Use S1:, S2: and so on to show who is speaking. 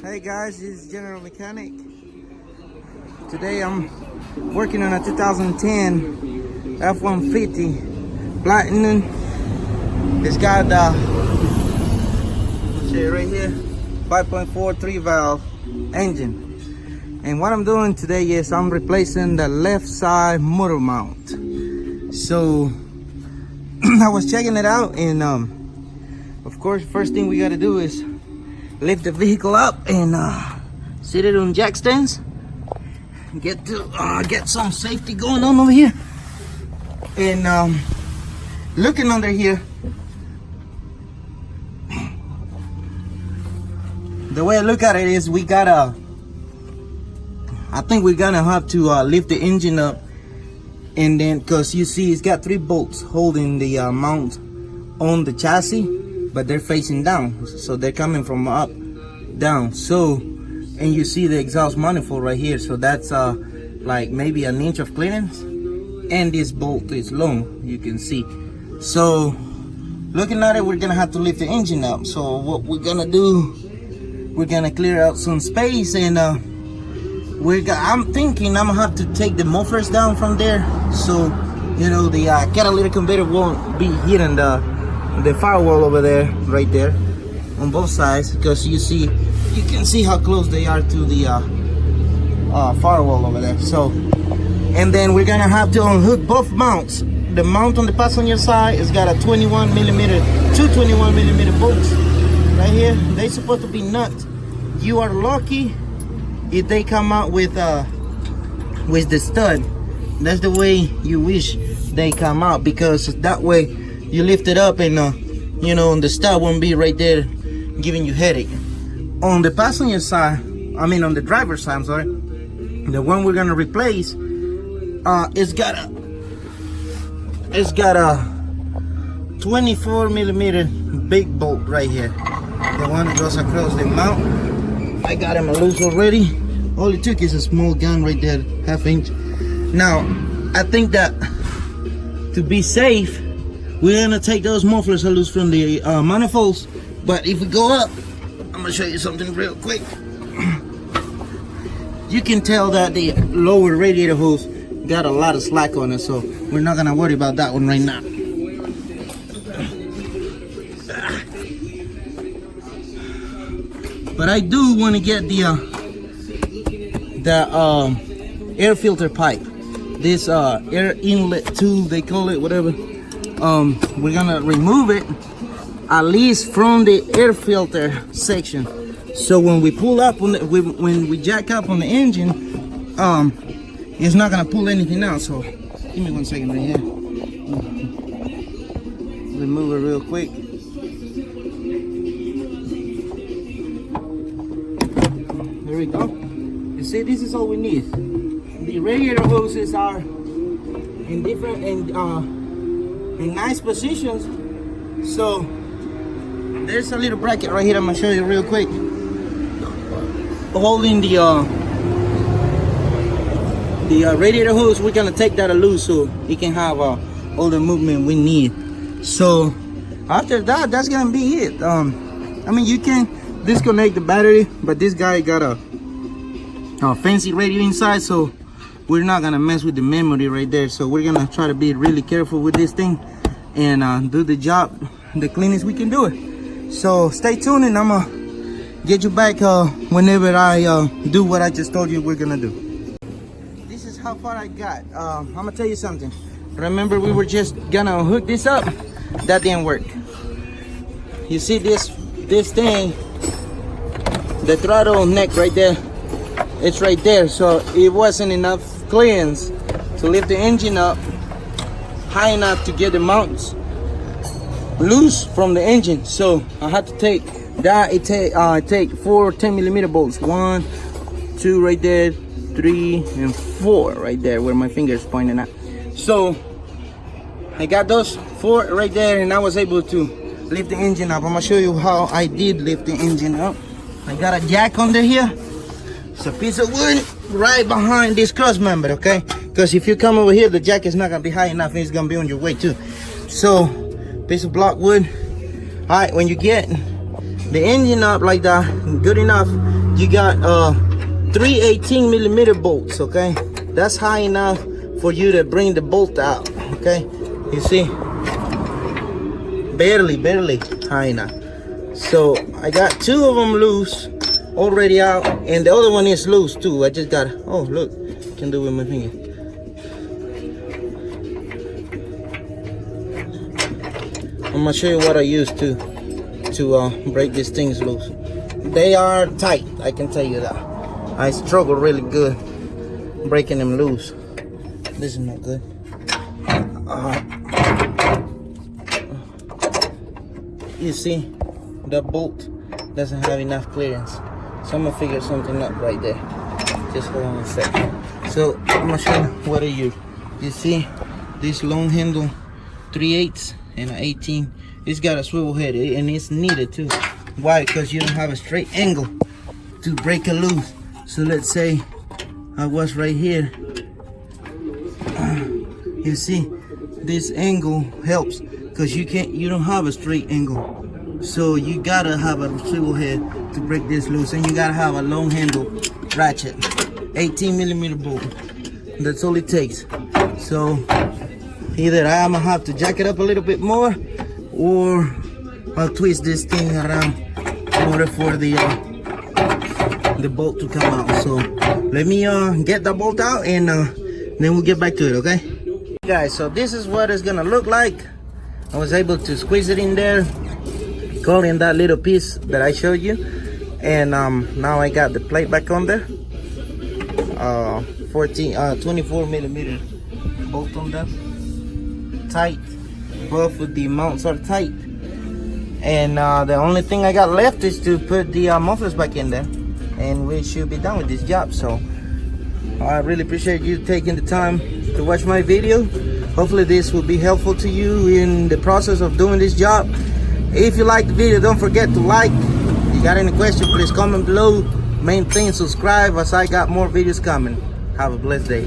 S1: Hey guys, this is General Mechanic. Today I'm working on a 2010 F150 Platinum. It's got I'll show you right here, 5.4 3-valve engine. And what I'm doing today is I'm replacing the left side motor mount. So I was checking it out, and of course first thing we got to do is lift the vehicle up and sit it on jack stands. Get some safety going on over here. And looking under here, the way I look at it is I think we're gonna have to lift the engine up, and then because you see it's got 3 bolts holding the mount on the chassis, but they're facing down, so they're coming from up down. So, and you see the exhaust manifold right here, so that's like maybe an inch of clearance, and this bolt is long, you can see. So looking at it, we're gonna have to lift the engine up. So what we're gonna do, we're gonna clear out some space, and I'm thinking I'm gonna have to take the mufflers down from there, so you know the catalytic converter won't be hitting the firewall over there, right there, on both sides, because you can see how close they are to the firewall over there. So, and then we're gonna have to unhook both mounts. The mount on the passenger side has got a 21 millimeter bolts right here. They're supposed to be nuts. You are lucky if they come out with the stud. That's the way you wish they come out, because that way you lift it up and you know, the stud won't be right there giving you headache. On the passenger side, on the driver's side, I'm sorry, the one we're gonna replace, it's got a 24 millimeter big bolt right here, the one that goes across the mount. I got him loose already. All it took is a small gun right there, 1/2 inch. Now I think that to be safe, we're gonna take those mufflers loose from the manifolds. But if we go up, I'm gonna show you something real quick. You can tell that the lower radiator hose got a lot of slack on it, so we're not gonna worry about that one right now. But I do want to get the air filter pipe, this air inlet tube, they call it, whatever. We're gonna remove it at least from the air filter section, so when we pull up on when we jack up on the engine, it's not gonna pull anything out. So give me 1 second right here. Remove it real quick. There we go. You see, this is all we need. The radiator hoses are in different in nice positions. So there's a little bracket right here. I'm gonna show you real quick, holding the radiator hose. We're gonna take that loose so it can have all the movement we need. So after that, that's gonna be it. You can disconnect the battery, but this guy got a fancy radio inside, so we're not gonna mess with the memory right there. So we're gonna try to be really careful with this thing and do the job the cleanest we can do it. So stay tuned, and I'm gonna get you back whenever I do what I just told you we're gonna do. This is how far I got. I'm gonna tell you something. Remember, we were just gonna hook this up. That didn't work. You see this thing, the throttle neck right there, it's right there. So it wasn't enough clearance to lift the engine up high enough to get the mounts loose from the engine. So I had to take that. Take 4 10 millimeter bolts, 1 2 right there, 3 and 4 right there where my finger is pointing at. So I got those 4 right there, and I was able to lift the engine up. I'm gonna show you how I did lift the engine up. I got a jack under here. It's a piece of wood right behind this cross member, okay? Because if you come over here, the jack is not gonna be high enough, and it's gonna be on your way too. So piece of block wood. All right, when you get the engine up like that, good enough. You got 3 18-millimeter bolts, okay? That's high enough for you to bring the bolt out, okay? You see, barely high enough. So I got 2 of them loose already out, and the other one is loose too. I just got, oh look, I can do it with my finger. I'm gonna show you what I use to break these things loose. They are tight, I can tell you that. I struggle really good breaking them loose. This is not good. You see, the bolt doesn't have enough clearance, so I'm gonna figure something out right there. Just hold on a second. So I'm gonna show you what I use. You see this long handle, 3/8 and an 18. It's got a swivel head, and it's needed too. Why? Because you don't have a straight angle to break it loose. So let's say I was right here. You see, this angle helps because you don't have a straight angle. So you gotta have a swivel head to break this loose, and you gotta have a long handle ratchet, 18-millimeter bolt. That's all it takes. So either I'm gonna have to jack it up a little bit more, or I'll twist this thing around in order for the bolt to come out. So let me get the bolt out, and then we'll get back to it, okay? Guys, so this is what it's gonna look like. I was able to squeeze it in there, caught in that little piece that I showed you, and now I got the plate back on there. 24-millimeter bolt on there, tight. Both of the mounts are tight, and the only thing I got left is to put the mufflers back in there, and we should be done with this job. So I really appreciate you taking the time to watch my video. Hopefully this will be helpful to you in the process of doing this job. If you like the video, don't forget to like. If you got any questions, please comment below. Main thing, subscribe, as I got more videos coming. Have a blessed day.